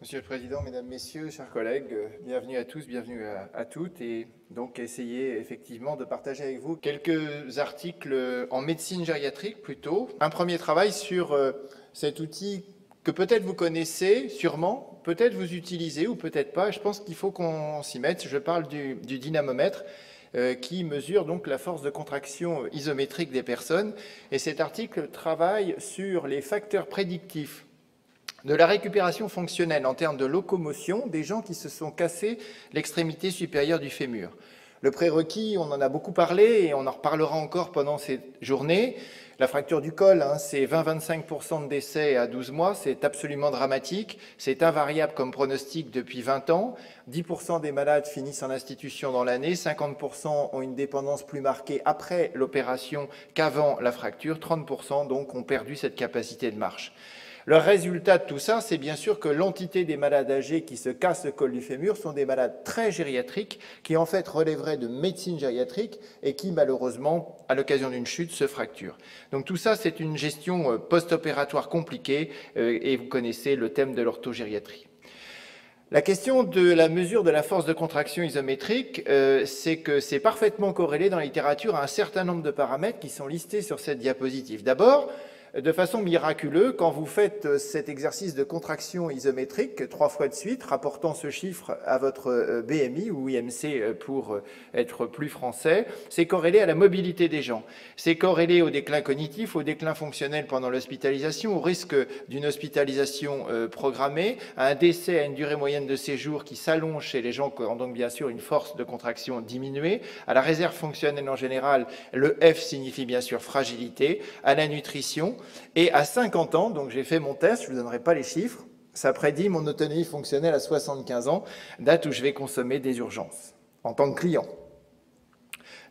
Monsieur le Président, Mesdames, Messieurs, chers collègues, bienvenue à tous, bienvenue à toutes, et donc essayer effectivement de partager avec vous quelques articles en médecine gériatrique plutôt. Un premier travail sur cet outil que peut-être vous connaissez, sûrement, peut-être vous utilisez ou peut-être pas. Je pense qu'il faut qu'on s'y mette. Je parle du dynamomètre qui mesure donc la force de contraction isométrique des personnes. Et cet article travaille sur les facteurs prédictifs de la récupération fonctionnelle en termes de locomotion des gens qui se sont cassés l'extrémité supérieure du fémur. Le prérequis, on en a beaucoup parlé et on en reparlera encore pendant cette journée. La fracture du col, c'est 20-25% de décès à 12 mois, c'est absolument dramatique, c'est invariable comme pronostic depuis 20 ans. 10% des malades finissent en institution dans l'année, 50% ont une dépendance plus marquée après l'opération qu'avant la fracture, 30% donc ont perdu cette capacité de marche. Le résultat de tout ça, c'est bien sûr que l'entité des malades âgés qui se cassent le col du fémur sont des malades très gériatriques qui en fait relèveraient de médecine gériatrique et qui malheureusement, à l'occasion d'une chute, se fracturent. Donc tout ça, c'est une gestion post-opératoire compliquée et vous connaissez le thème de l'orthogériatrie. La question de la mesure de la force de contraction isométrique, c'est que c'est parfaitement corrélé dans la littérature à un certain nombre de paramètres qui sont listés sur cette diapositive. D'abord, de façon miraculeuse, quand vous faites cet exercice de contraction isométrique 3 fois de suite, rapportant ce chiffre à votre BMI ou IMC pour être plus français, c'est corrélé à la mobilité des gens. C'est corrélé au déclin cognitif, au déclin fonctionnel pendant l'hospitalisation, au risque d'une hospitalisation programmée, à un décès à une durée moyenne de séjour qui s'allonge chez les gens qui ont donc bien sûr une force de contraction diminuée, à la réserve fonctionnelle en général, le F signifie bien sûr fragilité, à la nutrition. Et à 50 ans, donc j'ai fait mon test, je ne vous donnerai pas les chiffres, ça prédit mon autonomie fonctionnelle à 75 ans, date où je vais consommer des urgences, en tant que client.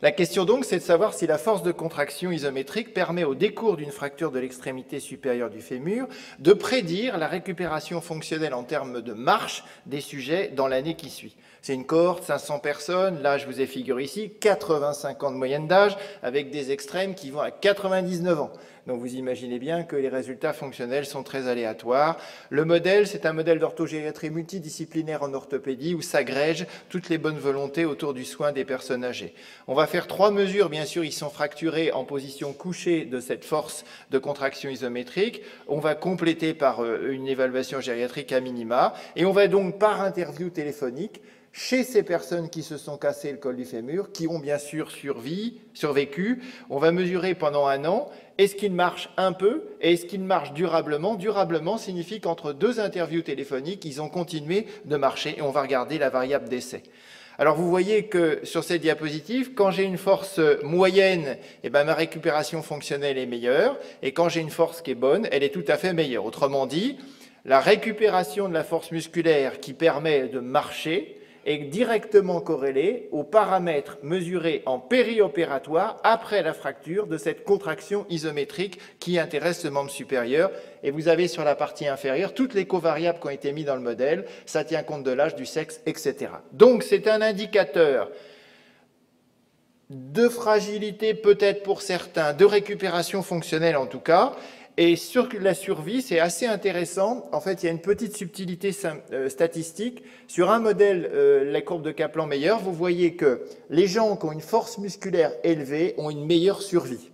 La question donc, c'est de savoir si la force de contraction isométrique permet au décours d'une fracture de l'extrémité supérieure du fémur de prédire la récupération fonctionnelle en termes de marche des sujets dans l'année qui suit. C'est une cohorte, 500 personnes, là je vous ai figuré ici, 85 ans de moyenne d'âge, avec des extrêmes qui vont à 99 ans. Donc vous imaginez bien que les résultats fonctionnels sont très aléatoires. Le modèle, c'est un modèle d'orthogériatrie multidisciplinaire en orthopédie où s'agrègent toutes les bonnes volontés autour du soin des personnes âgées. On va faire 3 mesures, bien sûr, ils sont fracturés en position couchée de cette force de contraction isométrique. On va compléter par une évaluation gériatrique à minima et on va donc par interview téléphonique chez ces personnes qui se sont cassées le col du fémur, qui ont bien sûr survécu, on va mesurer pendant 1 an, est-ce qu'il marche un peu et est-ce qu'il marche durablement. Durablement signifie qu'entre 2 interviews téléphoniques, ils ont continué de marcher et on va regarder la variable d'essai. Alors vous voyez que sur cette diapositive, quand j'ai une force moyenne, eh ben, ma récupération fonctionnelle est meilleure et quand j'ai une force qui est bonne, elle est tout à fait meilleure. Autrement dit, la récupération de la force musculaire qui permet de marcher est directement corrélé aux paramètres mesurés en périopératoire après la fracture de cette contraction isométrique qui intéresse le membre supérieur. Et vous avez sur la partie inférieure toutes les covariables qui ont été mises dans le modèle, ça tient compte de l'âge, du sexe, etc. Donc c'est un indicateur de fragilité peut-être pour certains, de récupération fonctionnelle en tout cas. Et sur la survie, c'est assez intéressant. En fait, il y a une petite subtilité statistique. Sur un modèle, la courbe de Kaplan-Meier, vous voyez que les gens qui ont une force musculaire élevée ont une meilleure survie.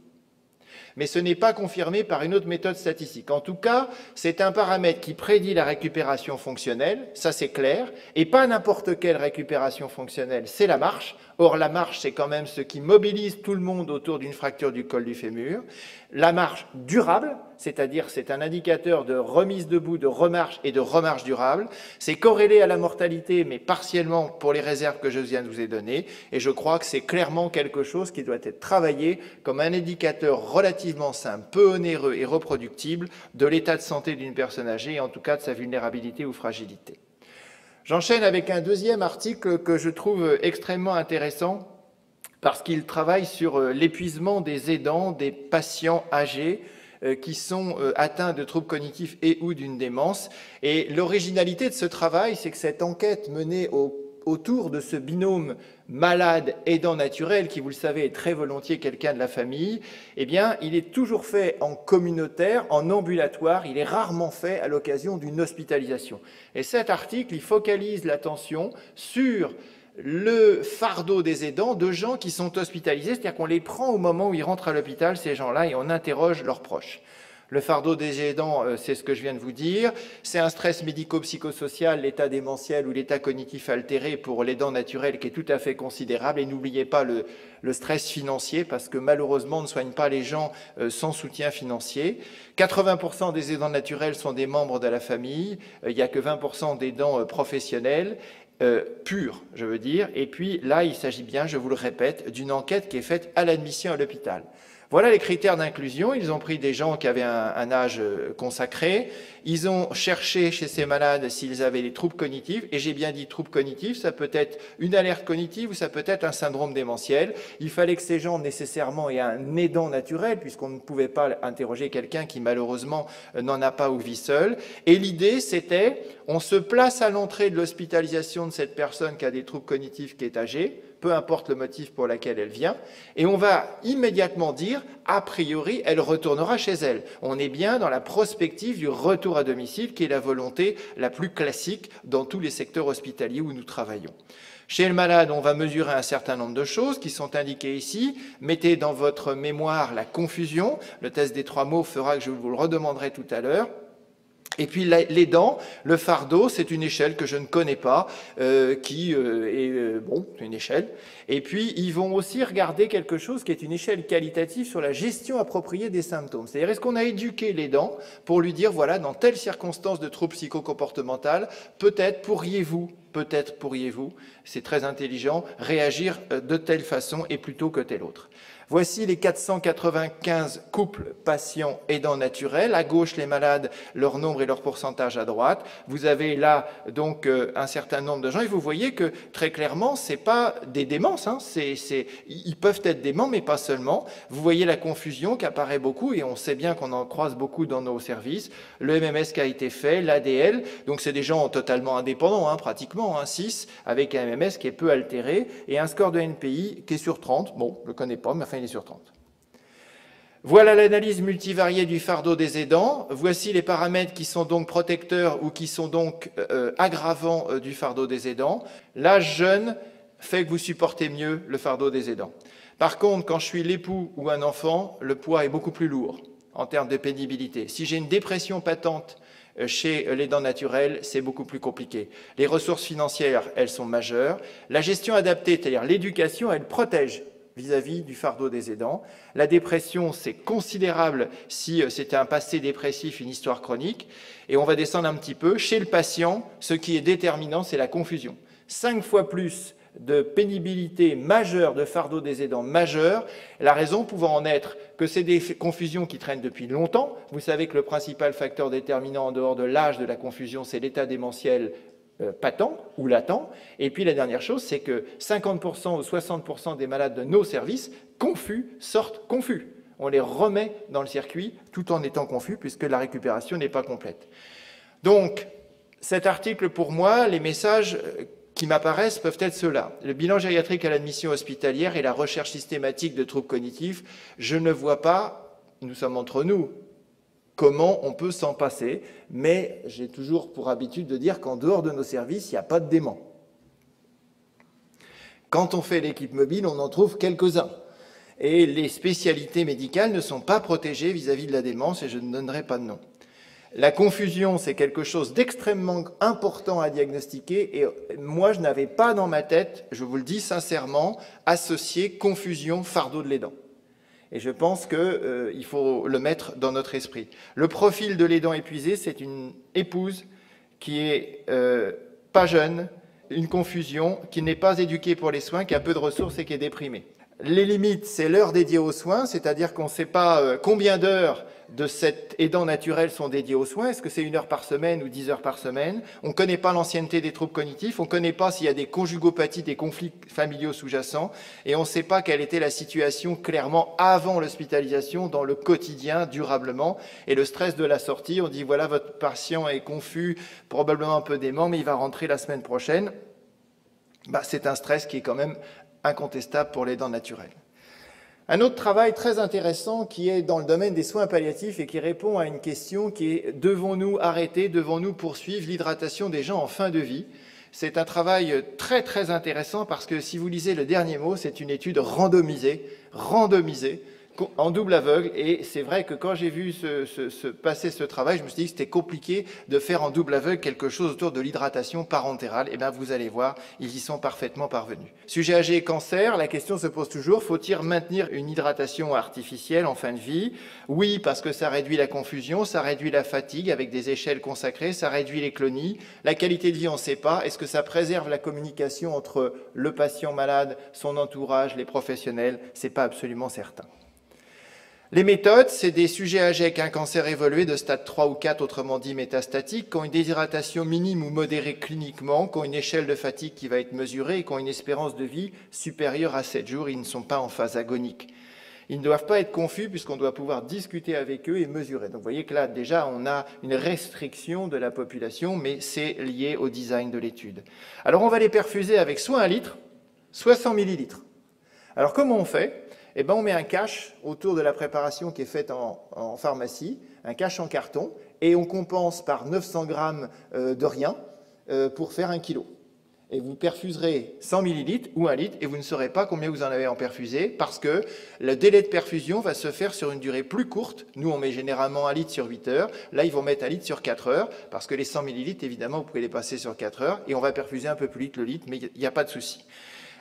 Mais ce n'est pas confirmé par une autre méthode statistique. En tout cas, c'est un paramètre qui prédit la récupération fonctionnelle, ça c'est clair, et pas n'importe quelle récupération fonctionnelle, c'est la marche. Or, la marche, c'est quand même ce qui mobilise tout le monde autour d'une fracture du col du fémur. La marche durable, c'est-à-dire c'est un indicateur de remise debout, de remarche et de remarche durable. C'est corrélé à la mortalité, mais partiellement pour les réserves que je viens de vous ai données. Et je crois que c'est clairement quelque chose qui doit être travaillé comme un indicateur relativement simple, peu onéreux et reproductible de l'état de santé d'une personne âgée et en tout cas de sa vulnérabilité ou fragilité. J'enchaîne avec un deuxième article que je trouve extrêmement intéressant parce qu'il travaille sur l'épuisement des aidants, des patients âgés qui sont atteints de troubles cognitifs et ou d'une démence. Et l'originalité de ce travail, c'est que cette enquête menée au autour de ce binôme malade aidant naturel, qui, vous le savez, est très volontiers quelqu'un de la famille, eh bien, il est toujours fait en communautaire, en ambulatoire, il est rarement fait à l'occasion d'une hospitalisation. Et cet article, il focalise l'attention sur le fardeau des aidants de gens qui sont hospitalisés, c'est-à-dire qu'on les prend au moment où ils rentrent à l'hôpital, ces gens-là, et on interroge leurs proches. Le fardeau des aidants, c'est ce que je viens de vous dire. C'est un stress médico-psychosocial, l'état démentiel ou l'état cognitif altéré pour l'aidant naturel qui est tout à fait considérable. Et n'oubliez pas le stress financier, parce que malheureusement, on ne soigne pas les gens sans soutien financier. 80% des aidants naturels sont des membres de la famille. Il n'y a que 20% d'aidants professionnels. Pur, je veux dire. Et puis là, il s'agit bien, je vous le répète, d'une enquête qui est faite à l'admission à l'hôpital. Voilà les critères d'inclusion. Ils ont pris des gens qui avaient un âge consacré. Ils ont cherché chez ces malades s'ils avaient des troubles cognitifs. Et j'ai bien dit troubles cognitifs, ça peut être une alerte cognitive ou ça peut être un syndrome démentiel. Il fallait que ces gens nécessairement aient un aidant naturel, puisqu'on ne pouvait pas interroger quelqu'un qui malheureusement n'en a pas ou vit seul. Et l'idée, c'était, on se place à l'entrée de l'hospitalisation de cette personne qui a des troubles cognitifs, qui est âgée, peu importe le motif pour lequel elle vient, et on va immédiatement dire, a priori, elle retournera chez elle. On est bien dans la prospective du retour à domicile, qui est la volonté la plus classique dans tous les secteurs hospitaliers où nous travaillons. Chez le malade, on va mesurer un certain nombre de choses qui sont indiquées ici. Mettez dans votre mémoire la confusion. Le test des 3 mots fera que je vous le redemanderai tout à l'heure. Et puis l'aidant, le fardeau, c'est une échelle que je ne connais pas, qui est bon, une échelle. Et puis ils vont aussi regarder quelque chose qui est une échelle qualitative sur la gestion appropriée des symptômes. C'est-à-dire, est-ce qu'on a éduqué l'aidant pour lui dire, voilà, dans telle circonstance de trouble psychocomportemental, peut-être pourriez-vous, c'est très intelligent, réagir de telle façon et plutôt que telle autre. Voici les 495 couples patients aidants naturels. À gauche, les malades, leur nombre et leur pourcentage à droite. Vous avez là donc un certain nombre de gens et vous voyez que très clairement, c'est pas des démences. Hein, ils peuvent être déments, mais pas seulement. Vous voyez la confusion qui apparaît beaucoup et on sait bien qu'on en croise beaucoup dans nos services. Le MMS qui a été fait, l'ADL, donc c'est des gens totalement indépendants, hein, pratiquement, 6, avec un MMS qui est peu altéré et un score de NPI qui est sur 30. Bon, je ne le connais pas, mais enfin, il est sur 30. Voilà l'analyse multivariée du fardeau des aidants. Voici les paramètres qui sont donc protecteurs ou qui sont donc aggravants du fardeau des aidants. L'âge jeune fait que vous supportez mieux le fardeau des aidants. Par contre, quand je suis l'époux ou un enfant, le poids est beaucoup plus lourd en termes de pénibilité. Si j'ai une dépression patente chez l'aidant naturel, c'est beaucoup plus compliqué. Les ressources financières, elles sont majeures. La gestion adaptée, c'est-à-dire l'éducation, elle protège vis-à-vis du fardeau des aidants. La dépression, c'est considérable si c'était un passé dépressif, une histoire chronique. Et on va descendre un petit peu. Chez le patient, ce qui est déterminant, c'est la confusion. 5 fois plus de pénibilité majeure, de fardeau des aidants majeur, la raison pouvant en être que c'est des confusions qui traînent depuis longtemps. Vous savez que le principal facteur déterminant en dehors de l'âge de la confusion, c'est l'état démentiel patent ou latent. Et puis la dernière chose, c'est que 50% ou 60% des malades de nos services confus sortent confus. On les remet dans le circuit tout en étant confus puisque la récupération n'est pas complète. Donc, cet article, pour moi, les messages qui m'apparaissent peuvent être ceux-là. Le bilan gériatrique à l'admission hospitalière et la recherche systématique de troubles cognitifs, je ne vois pas, nous sommes entre nous, comment on peut s'en passer, mais j'ai toujours pour habitude de dire qu'en dehors de nos services, il n'y a pas de dément. Quand on fait l'équipe mobile, on en trouve quelques-uns. Et les spécialités médicales ne sont pas protégées vis-à-vis de la démence, et je ne donnerai pas de nom. La confusion, c'est quelque chose d'extrêmement important à diagnostiquer, et moi, je n'avais pas dans ma tête, je vous le dis sincèrement, associé confusion, fardeau de l'aidant. Et je pense qu'il faut le mettre dans notre esprit. Le profil de l'aidant épuisé, c'est une épouse qui est pas jeune, une confusion, qui n'est pas éduquée pour les soins, qui a peu de ressources et qui est déprimée. Les limites, c'est l'heure dédiée aux soins, c'est-à-dire qu'on ne sait pas combien d'heures de cet aidant naturel sont dédiés aux soins. Est-ce que c'est 1 heure par semaine ou 10 heures par semaine? On ne connaît pas l'ancienneté des troubles cognitifs, on ne connaît pas s'il y a des conjugopathies, des conflits familiaux sous-jacents, et on ne sait pas quelle était la situation clairement avant l'hospitalisation, dans le quotidien, durablement. Et le stress de la sortie, on dit voilà, votre patient est confus, probablement un peu dément, mais il va rentrer la semaine prochaine. c'est un stress qui est quand même incontestable pour les dents naturelles. Un autre travail très intéressant qui est dans le domaine des soins palliatifs et qui répond à une question qui est: devons-nous arrêter, devons-nous poursuivre l'hydratation des gens en fin de vie? C'est un travail très très intéressant parce que si vous lisez le dernier mot, c'est une étude randomisée, en double aveugle, et c'est vrai que quand j'ai vu passer ce travail, je me suis dit que c'était compliqué de faire en double aveugle quelque chose autour de l'hydratation parentérale. Et bien vous allez voir, ils y sont parfaitement parvenus. Sujet âgé et cancer, la question se pose toujours: faut-il maintenir une hydratation artificielle en fin de vie? Oui, parce que ça réduit la confusion, ça réduit la fatigue avec des échelles consacrées, ça réduit les clonies. La qualité de vie, on ne sait pas. Est-ce que ça préserve la communication entre le patient malade, son entourage, les professionnels? C'est pas absolument certain. Les méthodes, c'est des sujets âgés avec un cancer évolué de stade 3 ou 4, autrement dit métastatique, qui ont une déshydratation minime ou modérée cliniquement, qui ont une échelle de fatigue qui va être mesurée et qui ont une espérance de vie supérieure à 7 jours. Ils ne sont pas en phase agonique. Ils ne doivent pas être confus puisqu'on doit pouvoir discuter avec eux et mesurer. Donc vous voyez que là, déjà, on a une restriction de la population, mais c'est lié au design de l'étude. Alors on va les perfuser avec soit 1 litre, soit 100 millilitres. Alors comment on fait? Eh bien, on met un cache autour de la préparation qui est faite en pharmacie, un cache en carton, et on compense par 900 grammes de rien pour faire 1 kilo. Et vous perfuserez 100 millilitres ou 1 litre, et vous ne saurez pas combien vous en avez en perfusé, parce que le délai de perfusion va se faire sur une durée plus courte. Nous, on met généralement 1 litre sur 8 heures. Là, ils vont mettre 1 litre sur 4 heures, parce que les 100 millilitres, évidemment, vous pouvez les passer sur 4 heures, et on va perfuser un peu plus vite le litre, mais il n'y a pas de souci.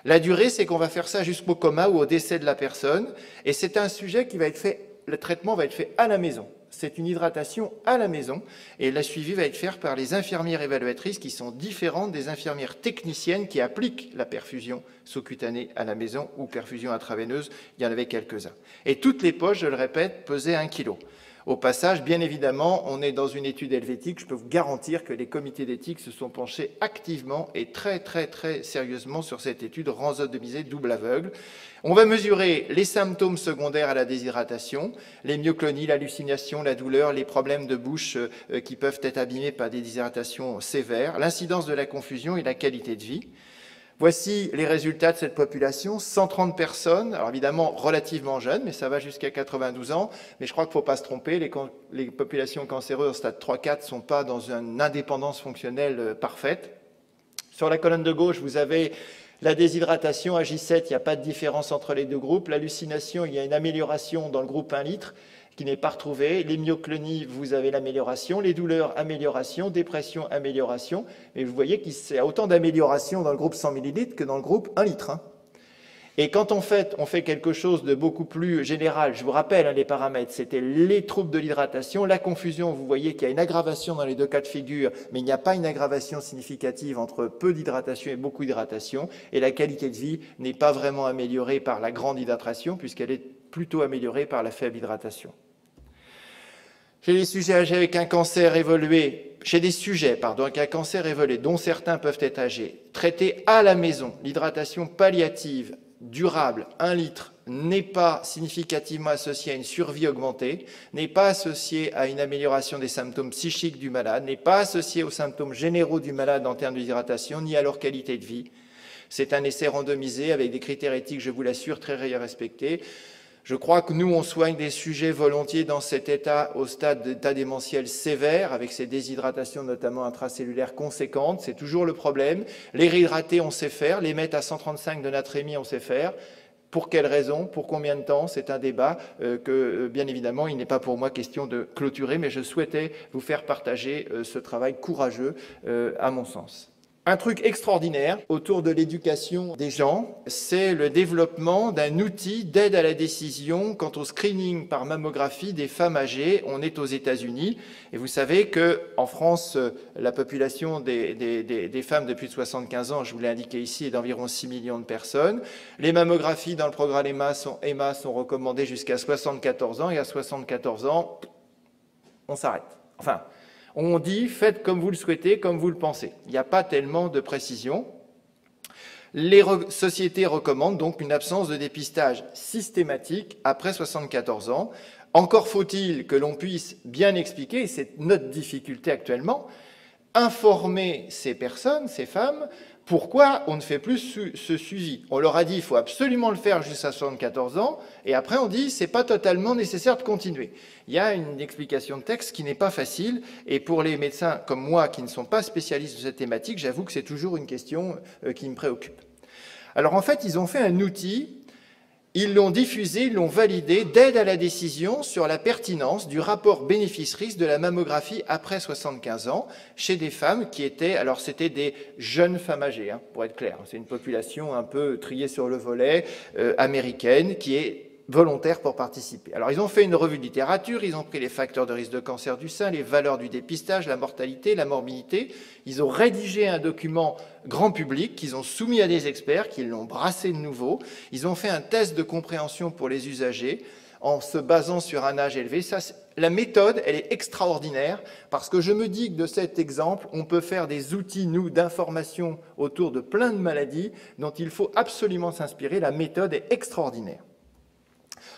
La durée, c'est qu'on va faire ça jusqu'au coma ou au décès de la personne, et c'est un sujet qui va être fait, le traitement va être fait à la maison. C'est une hydratation à la maison, et la suivi va être fait par les infirmières évaluatrices qui sont différentes des infirmières techniciennes qui appliquent la perfusion sous-cutanée à la maison ou perfusion intraveineuse. Il y en avait quelques-uns. Et toutes les poches, je le répète, pesaient 1 kg. Au passage, bien évidemment, on est dans une étude helvétique. Je peux vous garantir que les comités d'éthique se sont penchés activement et très sérieusement sur cette étude randomisée double aveugle. On va mesurer les symptômes secondaires à la déshydratation, les myoclonies, l'hallucination, la douleur, les problèmes de bouche qui peuvent être abîmés par des déshydratations sévères, l'incidence de la confusion et la qualité de vie. Voici les résultats de cette population, 130 personnes, alors évidemment relativement jeunes, mais ça va jusqu'à 92 ans, mais je crois qu'il ne faut pas se tromper, les populations cancéreuses au stade 3-4 ne sont pas dans une indépendance fonctionnelle parfaite. Sur la colonne de gauche, vous avez la déshydratation à J7, il n'y a pas de différence entre les deux groupes. L'hallucination, il y a une amélioration dans le groupe 1 litre qui n'est pas retrouvée. Les myoclonies, vous avez l'amélioration. Les douleurs, amélioration. Dépression, amélioration. Mais vous voyez qu'il y a autant d'amélioration dans le groupe 100 ml que dans le groupe 1 litre. Et quand on fait quelque chose de beaucoup plus général, je vous rappelle les paramètres, c'était les troubles de l'hydratation, la confusion, vous voyez qu'il y a une aggravation dans les deux cas de figure, mais il n'y a pas une aggravation significative entre peu d'hydratation et beaucoup d'hydratation, et la qualité de vie n'est pas vraiment améliorée par la grande hydratation, puisqu'elle est plutôt améliorée par la faible hydratation. Chez les sujets âgés avec un cancer évolué, avec un cancer évolué, dont certains peuvent être âgés, traités à la maison, l'hydratation palliative durable, 1 litre, n'est pas significativement associée à une survie augmentée, n'est pas associée à une amélioration des symptômes psychiques du malade, n'est pas associée aux symptômes généraux du malade en termes d'hydratation, ni à leur qualité de vie. C'est un essai randomisé avec des critères éthiques, je vous l'assure, très respectés. Je crois que nous, on soigne des sujets volontiers dans cet état, au stade d'état démentiel sévère, avec ces déshydratations notamment intracellulaires conséquentes. C'est toujours le problème. Les réhydrater, on sait faire. Les mettre à 135 de natrémie, on sait faire. Pour quelles raisons? Pour combien de temps? C'est un débat que, bien évidemment, il n'est pas pour moi question de clôturer, mais je souhaitais vous faire partager ce travail courageux, à mon sens. Un truc extraordinaire autour de l'éducation des gens, c'est le développement d'un outil d'aide à la décision quant au screening par mammographie des femmes âgées. On est aux États-Unis et vous savez qu'en France, la population des femmes de plus de 75 ans, je vous l'ai indiqué ici, est d'environ 6 millions de personnes. Les mammographies dans le programme EMA sont recommandées jusqu'à 74 ans et à 74 ans, on s'arrête. Enfin, on dit, faites comme vous le souhaitez, comme vous le pensez. Il n'y a pas tellement de précision. Les sociétés recommandent donc une absence de dépistage systématique après 74 ans. Encore faut-il que l'on puisse bien expliquer, et c'est notre difficulté actuellement, informer ces personnes, ces femmes, Pourquoi on ne fait plus ce suivi? On leur a dit qu'il faut absolument le faire jusqu'à 74 ans, et après on dit c'est pas totalement nécessaire de continuer. Il y a une explication de texte qui n'est pas facile, et pour les médecins comme moi qui ne sont pas spécialistes de cette thématique, j'avoue que c'est toujours une question qui me préoccupe. Alors en fait, ils ont fait un outil, ils l'ont diffusé, ils l'ont validé d'aide à la décision sur la pertinence du rapport bénéfice-risque de la mammographie après 75 ans chez des femmes qui étaient, alors c'était des jeunes femmes âgées, hein, pour être clair, c'est une population un peu triée sur le volet, américaine, qui est volontaires pour participer. Alors, ils ont fait une revue de littérature, ils ont pris les facteurs de risque de cancer du sein, les valeurs du dépistage, la mortalité, la morbidité. Ils ont rédigé un document grand public qu'ils ont soumis à des experts, qui l'ont brassé de nouveau. Ils ont fait un test de compréhension pour les usagers en se basant sur un âge élevé. Ça, la méthode, elle est extraordinaire parce que je me dis que de cet exemple, on peut faire des outils, nous, d'information autour de plein de maladies dont il faut absolument s'inspirer. La méthode est extraordinaire.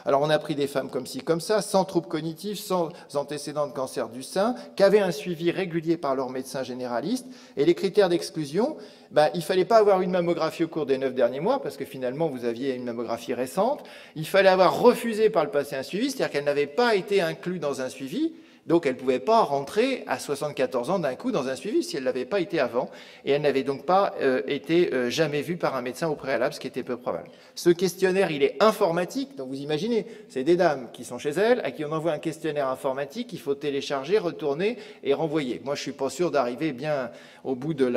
Alors on a pris des femmes comme ci, comme ça, sans troubles cognitifs, sans antécédents de cancer du sein, qui avaient un suivi régulier par leur médecin généraliste. Et les critères d'exclusion, il ne fallait pas avoir une mammographie au cours des 9 derniers mois, parce que finalement vous aviez une mammographie récente. Il fallait avoir refusé par le passé un suivi, c'est-à-dire qu'elle n'avait pas été inclue dans un suivi. Donc elle ne pouvait pas rentrer à 74 ans d'un coup dans un suivi si elle ne l'avait pas été avant, et elle n'avait donc pas été jamais vue par un médecin au préalable, ce qui était peu probable. Ce questionnaire, il est informatique, donc vous imaginez, c'est des dames qui sont chez elles, à qui on envoie un questionnaire informatique, il faut télécharger, retourner et renvoyer. Moi, je ne suis pas sûr d'arriver bien au bout de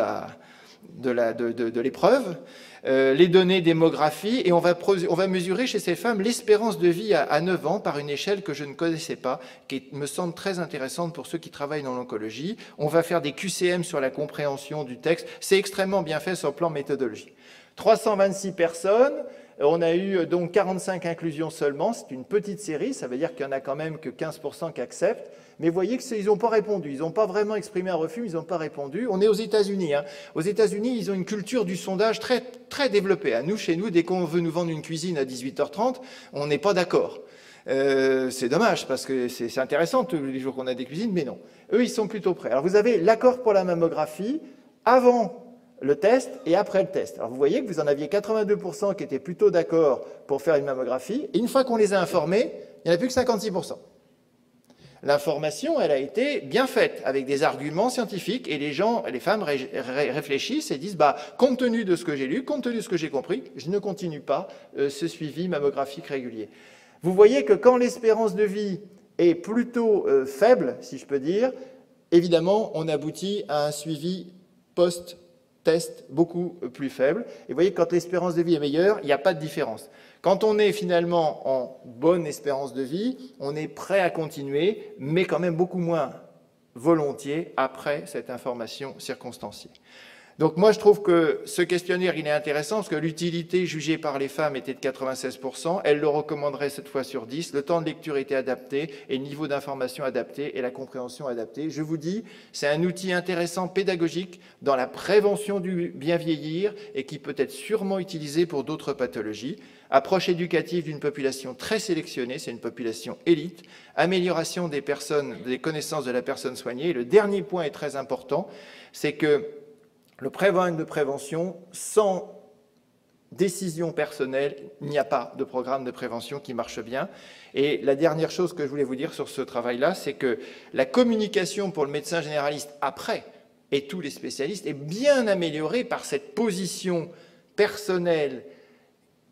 l'épreuve. Les données démographie, et on va mesurer chez ces femmes l'espérance de vie à 9 ans par une échelle que je ne connaissais pas, qui me semble très intéressante pour ceux qui travaillent dans l'oncologie. On va faire des QCM sur la compréhension du texte. C'est extrêmement bien fait sur le plan méthodologie. 326 personnes, on a eu donc 45 inclusions seulement, c'est une petite série, ça veut dire qu'il n'y en a quand même que 15% qui acceptent. Mais vous voyez qu'ils n'ont pas répondu, ils n'ont pas vraiment exprimé un refus, ils n'ont pas répondu. On est aux États-Unis. Hein. Aux États-Unis, ils ont une culture du sondage très, très développée. Nous, chez nous, dès qu'on veut nous vendre une cuisine à 18h30, on n'est pas d'accord. C'est dommage, parce que c'est intéressant tous les jours qu'on a des cuisines, mais non. Eux, ils sont plutôt prêts. Alors vous avez l'accord pour la mammographie avant le test et après le test. Alors vous voyez que vous en aviez 82% qui étaient plutôt d'accord pour faire une mammographie, et une fois qu'on les a informés, il n'y en a plus que 56%. L'information, elle a été bien faite, avec des arguments scientifiques, et les femmes réfléchissent et disent, compte tenu de ce que j'ai lu, compte tenu de ce que j'ai compris, je ne continue pas ce suivi mammographique régulier. Vous voyez que quand l'espérance de vie est plutôt faible, si je peux dire, évidemment, on aboutit à un suivi post-test beaucoup plus faible. Et vous voyez que quand l'espérance de vie est meilleure, il n'y a pas de différence. Quand on est finalement en bonne espérance de vie, on est prêt à continuer, mais quand même beaucoup moins volontiers après cette information circonstanciée. Donc moi, je trouve que ce questionnaire, il est intéressant parce que l'utilité jugée par les femmes était de 96%. Elles le recommanderaient 7 fois sur 10. Le temps de lecture était adapté et le niveau d'information adapté et la compréhension adaptée. Je vous dis, c'est un outil intéressant pédagogique dans la prévention du bien vieillir et qui peut être sûrement utilisé pour d'autres pathologies. Approche éducative d'une population très sélectionnée, c'est une population élite. Amélioration des connaissances de la personne soignée. Et le dernier point est très important, c'est que le programme de prévention, sans décision personnelle, il n'y a pas de programme de prévention qui marche bien. Et la dernière chose que je voulais vous dire sur ce travail-là, c'est que la communication pour le médecin généraliste après, et tous les spécialistes, est bien améliorée par cette position personnelle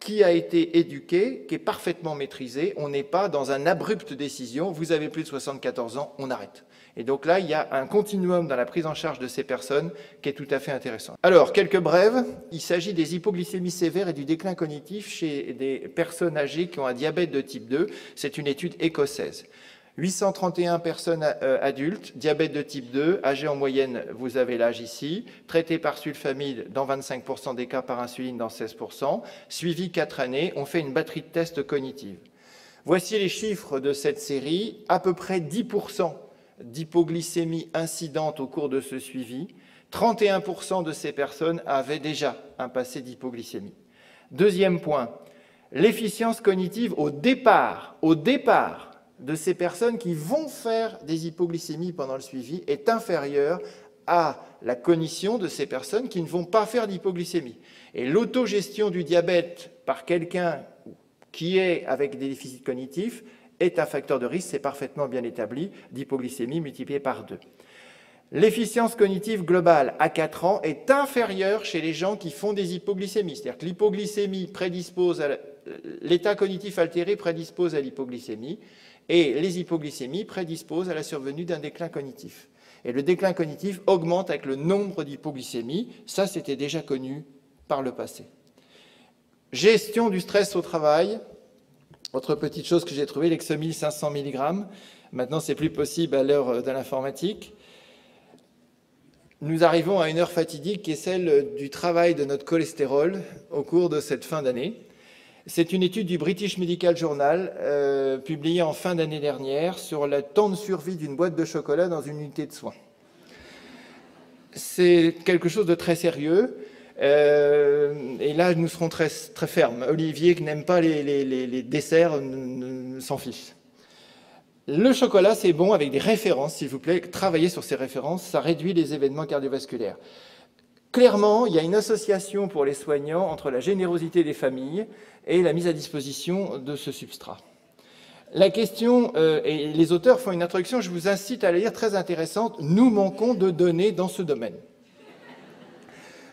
qui a été éduquée, qui est parfaitement maîtrisée. On n'est pas dans une abrupte décision, vous avez plus de 74 ans, on arrête. Et donc là, il y a un continuum dans la prise en charge de ces personnes qui est tout à fait intéressant. Alors, quelques brèves. Il s'agit des hypoglycémies sévères et du déclin cognitif chez des personnes âgées qui ont un diabète de type 2. C'est une étude écossaise. 831 personnes adultes, diabète de type 2, âgées en moyenne, vous avez l'âge ici, traitées par sulfamide dans 25% des cas, par insuline dans 16%, suivi 4 années, on fait une batterie de tests cognitifs. Voici les chiffres de cette série, à peu près 10% d'hypoglycémie incidente au cours de ce suivi, 31% de ces personnes avaient déjà un passé d'hypoglycémie. Deuxième point, l'efficience cognitive au départ de ces personnes qui vont faire des hypoglycémies pendant le suivi est inférieure à la cognition de ces personnes qui ne vont pas faire d'hypoglycémie. Et l'autogestion du diabète par quelqu'un qui est avec des déficits cognitifs est un facteur de risque, c'est parfaitement bien établi, d'hypoglycémie multipliée par 2. L'efficience cognitive globale à 4 ans est inférieure chez les gens qui font des hypoglycémies. C'est-à-dire que l'hypoglycémie prédispose à l'état cognitif altéré prédispose à l'hypoglycémie et les hypoglycémies prédisposent à la survenue d'un déclin cognitif. Et le déclin cognitif augmente avec le nombre d'hypoglycémies. Ça, c'était déjà connu par le passé. Gestion du stress au travail. Autre petite chose que j'ai trouvée, l'Exomil 500 mg. Maintenant, c'est plus possible à l'heure de l'informatique. Nous arrivons à une heure fatidique qui est celle du travail de notre cholestérol au cours de cette fin d'année. C'est une étude du British Medical Journal publiée en fin d'année dernière sur le temps de survie d'une boîte de chocolat dans une unité de soins. C'est quelque chose de très sérieux. Et là, nous serons très fermes. Olivier, qui n'aime pas les desserts, s'en fiche. Le chocolat, c'est bon avec des références, s'il vous plaît. Travaillez sur ces références, ça réduit les événements cardiovasculaires. Clairement, il y a une association pour les soignants entre la générosité des familles et la mise à disposition de ce substrat. La question, et les auteurs font une introduction, je vous incite à la lire, très intéressante. Nous manquons de données dans ce domaine.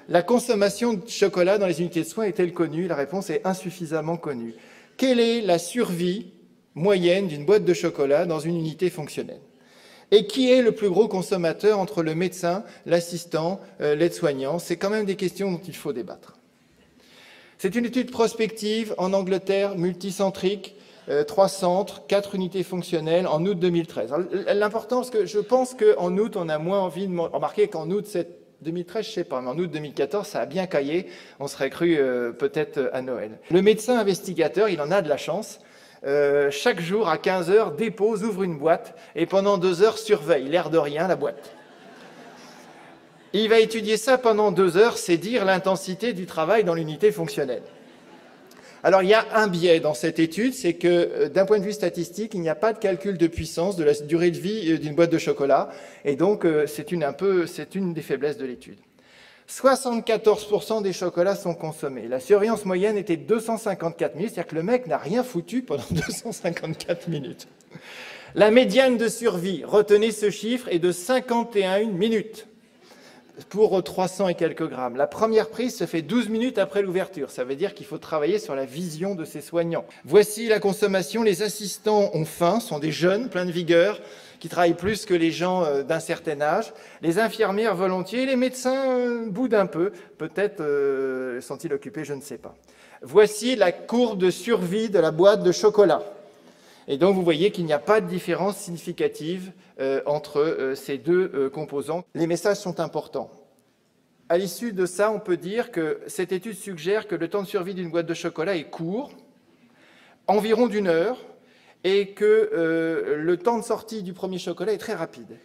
La consommation de chocolat dans les unités de soins est-elle connue? La réponse est insuffisamment connue. Quelle est la survie moyenne d'une boîte de chocolat dans une unité fonctionnelle? Et qui est le plus gros consommateur entre le médecin, l'assistant, l'aide-soignant? C'est quand même des questions dont il faut débattre. C'est une étude prospective en Angleterre, multicentrique, 3 centres, 4 unités fonctionnelles en août 2013. L'important, parce que je pense qu'en août, on a moins envie de remarquer qu'en août 2013, je ne sais pas, mais en août 2014, ça a bien caillé. On serait cru peut-être à Noël. Le médecin investigateur, il en a de la chance. Chaque jour, à 15 heures, dépose, ouvre une boîte et pendant 2 heures, surveille, l'air de rien, la boîte. Il va étudier ça pendant 2 heures, c'est dire l'intensité du travail dans l'unité fonctionnelle. Alors, il y a un biais dans cette étude, c'est que d'un point de vue statistique, il n'y a pas de calcul de puissance de la durée de vie d'une boîte de chocolat, et donc c'est une des faiblesses de l'étude. 74% des chocolats sont consommés. La surveillance moyenne était 254 minutes, c'est-à-dire que le mec n'a rien foutu pendant 254 minutes. La médiane de survie, retenez ce chiffre, est de 51 minutes pour 300 et quelques grammes. La première prise se fait 12 minutes après l'ouverture. Ça veut dire qu'il faut travailler sur la vision de ces soignants. Voici la consommation. Les assistants ont faim, sont des jeunes, pleins de vigueur, qui travaillent plus que les gens d'un certain âge. Les infirmières volontiers, les médecins boudent un peu. Peut-être sont-ils occupés, je ne sais pas. Voici la courbe de survie de la boîte de chocolat. Et donc, vous voyez qu'il n'y a pas de différence significative entre ces deux composants. Les messages sont importants. À l'issue de ça, on peut dire que cette étude suggère que le temps de survie d'une boîte de chocolat est court, environ d'1 heure, et que le temps de sortie du premier chocolat est très rapide.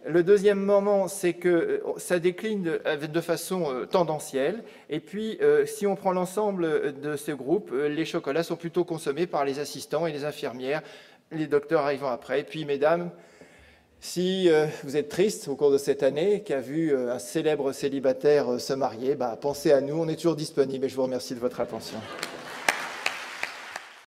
Le deuxième moment, c'est que ça décline de façon tendancielle. Et puis, si on prend l'ensemble de ce groupe, les chocolats sont plutôt consommés par les assistants et les infirmières, les docteurs arrivant après. Et puis, mesdames, si vous êtes triste au cours de cette année, qui a vu un célèbre célibataire se marier, pensez à nous, on est toujours disponible et je vous remercie de votre attention.